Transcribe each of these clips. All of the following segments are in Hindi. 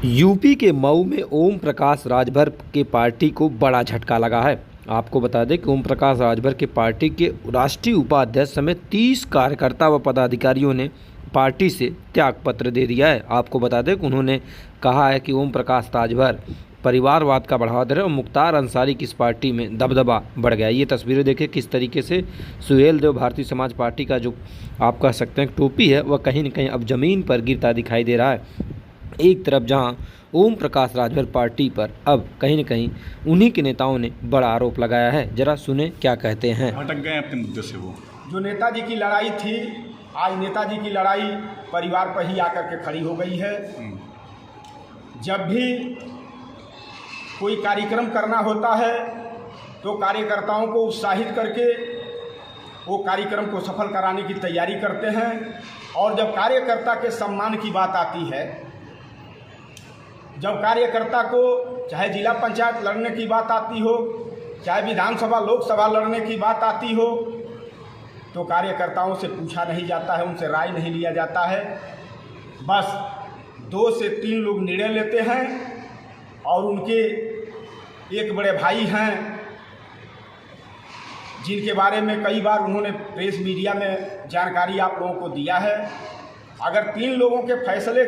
यूपी के मऊ में ओम प्रकाश राजभर के पार्टी को बड़ा झटका लगा है। आपको बता दें कि ओम प्रकाश राजभर के पार्टी के राष्ट्रीय उपाध्यक्ष समेत 30 कार्यकर्ता व पदाधिकारियों ने पार्टी से त्यागपत्र दे दिया है। आपको बता दें कि उन्होंने कहा है कि ओम प्रकाश राजभर परिवारवाद का बढ़ावा दे रहे हैं और मुख्तार अंसारी की इस पार्टी में दबदबा बढ़ गया। ये तस्वीरें देखें किस तरीके से सुहेल देव भारतीय समाज पार्टी का जो आप कह सकते हैं टोपी है वह कहीं न कहीं अब ज़मीन पर गिरता दिखाई दे रहा है। एक तरफ जहां ओम प्रकाश राजभर पार्टी पर अब कहीं न कहीं उन्हीं के नेताओं ने बड़ा आरोप लगाया है। जरा सुने क्या कहते हैं। भटक गए अपने मुद्दे से। वो जो नेताजी की लड़ाई थी, आज नेताजी की लड़ाई परिवार पर ही आकर के खड़ी हो गई है। जब भी कोई कार्यक्रम करना होता है तो कार्यकर्ताओं को उत्साहित करके वो कार्यक्रम को सफल कराने की तैयारी करते हैं। और जब कार्यकर्ता के सम्मान की बात आती है, जब कार्यकर्ता को चाहे जिला पंचायत लड़ने की बात आती हो, चाहे विधानसभा लोकसभा लड़ने की बात आती हो, तो कार्यकर्ताओं से पूछा नहीं जाता है, उनसे राय नहीं लिया जाता है। बस 2 से 3 लोग निर्णय लेते हैं और उनके एक बड़े भाई हैं जिनके बारे में कई बार उन्होंने प्रेस मीडिया में जानकारी आप लोगों को दिया है। अगर 3 लोगों के फैसले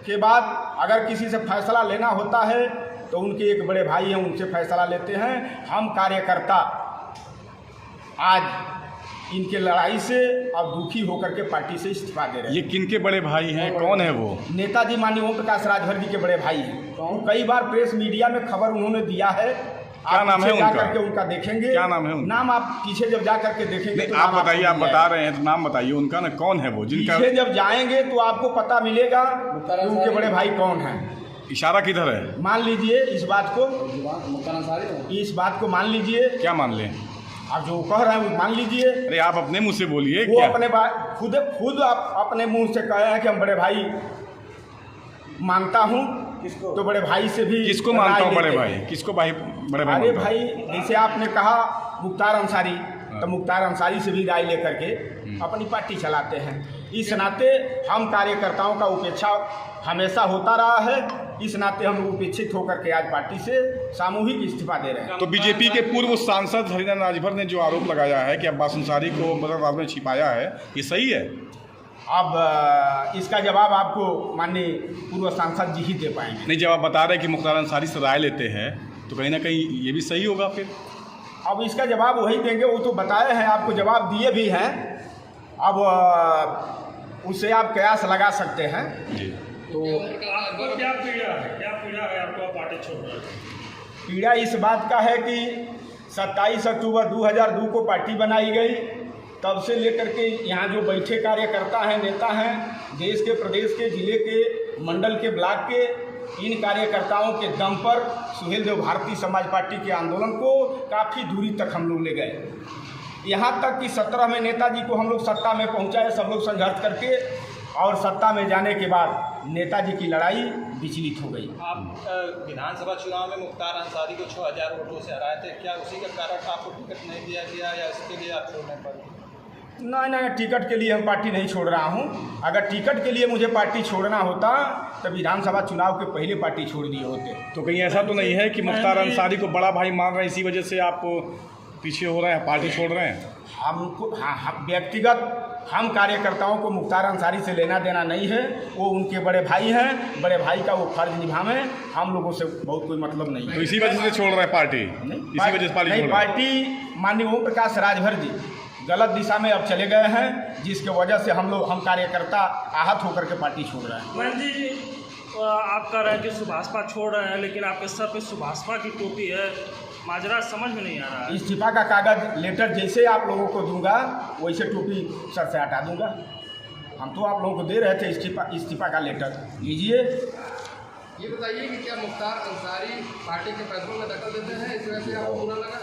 के बाद अगर किसी से फैसला लेना होता है तो उनके एक बड़े भाई हैं, उनसे फैसला लेते हैं। हम कार्यकर्ता आज इनके लड़ाई से अब दुखी होकर के पार्टी से इस्तीफा दे रहे हैं। ये किनके बड़े भाई हैं, कौन है वो? नेताजी माननीय ओम प्रकाश राजभर जी के बड़े भाई हैं। कई बार प्रेस मीडिया में खबर उन्होंने दिया है। क्या नाम है उनका? करके उनका देखेंगे। क्या नाम है उनका? नाम आप पीछे जब जा करके देखेंगे तो आप बताइए, आप बता रहे हैं तो नाम बताइए उनका ना, कौन है वो जिनका? पीछे जब जाएंगे तो आपको पता मिलेगा कि उनके बड़े भाई कौन हैं। इशारा किधर है? मान लीजिए इस बात को मान लीजिए। क्या मान लें? आप जो कह रहे हैं वो मान लीजिए। अरे आप अपने मुंह से बोलिए। वो क्या अपने खुद आप अपने मुंह से कहे हैं कि हम बड़े भाई मानता हूँ। तो बड़े भाई से भी किसको मानता हूँ? बड़े भाई किसको? भाई बड़े भाई? अरे भाई, जैसे आपने कहा मुख्तार अंसारी, तो मुख्तार अंसारी से भी राय लेकर के अपनी पार्टी चलाते हैं। इस नाते हम कार्यकर्ताओं का उपेक्षा हमेशा होता रहा है। इस नाते हम उपेक्षित होकर के आज पार्टी से सामूहिक इस्तीफा दे रहे हैं। तो बीजेपी के पूर्व सांसद हरिनारायण राजभर ने जो आरोप लगाया है कि अब्बास अंसारी को मतलब ने छिपाया है, ये सही है? अब इसका जवाब आपको माननीय पूर्व सांसद जी ही दे पाएंगे। नहीं, जब आप बता रहे हैं कि मुख्तार अंसारी से राय लेते हैं तो कहीं ना कहीं ये भी सही होगा फिर। अब इसका जवाब वही देंगे, वो तो बताए हैं, आपको जवाब दिए भी हैं। अब उससे आप कयास लगा सकते हैं। जी, तो आपको क्या पीड़ा है? क्या पीड़ा है आपको पार्टी छोड़ रहे हैं? पीड़ा इस बात का है कि 27 अक्टूबर 2002 को पार्टी बनाई गई। तब से लेकर के यहाँ जो बैठे कार्यकर्ता हैं, नेता हैं, देश के, प्रदेश के, जिले के, मंडल के, ब्लॉक के, इन कार्यकर्ताओं के दम पर सुहेल देव भारतीय समाज पार्टी के आंदोलन को काफ़ी दूरी तक हम लोग ले गए। यहाँ तक कि 17 में नेताजी को हम लोग सत्ता में पहुँचाए, सब लोग संघर्ष करके, और सत्ता में जाने के बाद नेताजी की लड़ाई विचलित हो गई। आप विधानसभा चुनाव में मुख्तार अंसारी को 6000 वोटों से हराए थे, क्या उसी का कारण आपको टिकट नहीं दिया गया या इसके लिए आप छोड़ने पर? नहीं, टिकट के लिए हम पार्टी नहीं छोड़ रहा हूँ। अगर टिकट के लिए मुझे पार्टी छोड़ना होता तो विधानसभा चुनाव के पहले पार्टी छोड़ दिए होते। तो कहीं ऐसा तो नहीं है कि मुख्तार अंसारी को बड़ा भाई मान रहे हैं, इसी वजह से आप पीछे हो रहे हैं, पार्टी छोड़ रहे हैं? हमको हम व्यक्तिगत हम कार्यकर्ताओं को मुख्तार अंसारी से लेना देना नहीं है। वो उनके बड़े भाई हैं, बड़े भाई का वो फर्ज निभावें। हम लोगों से बहुत कोई मतलब नहीं है। तो इसी वजह से छोड़ रहे हैं पार्टी? इसी वजह से पार्टी माननीय ओम प्रकाश राजभर जी गलत दिशा में अब चले गए हैं, जिसके वजह से हम कार्यकर्ता आहत होकर के पार्टी छोड़ रहे हैं। मैन जी, आप कह रहे हैं कि सुभाषपा छोड़ रहे हैं, लेकिन आपके सर पे सुभाषपा की टोपी है। माजरा समझ में नहीं आ रहा है। इस्तीफा का कागज लेटर जैसे आप लोगों को दूंगा वैसे टोपी सर से हटा दूंगा। हम तो आप लोगों को दे रहे थे इस्तीफा का लेटर, लीजिए। ये बताइए कि क्या मुख्तार अंसारी पार्टी के फैसलों में दखल देते हैं, इस वजह से आपको बुरा लगा?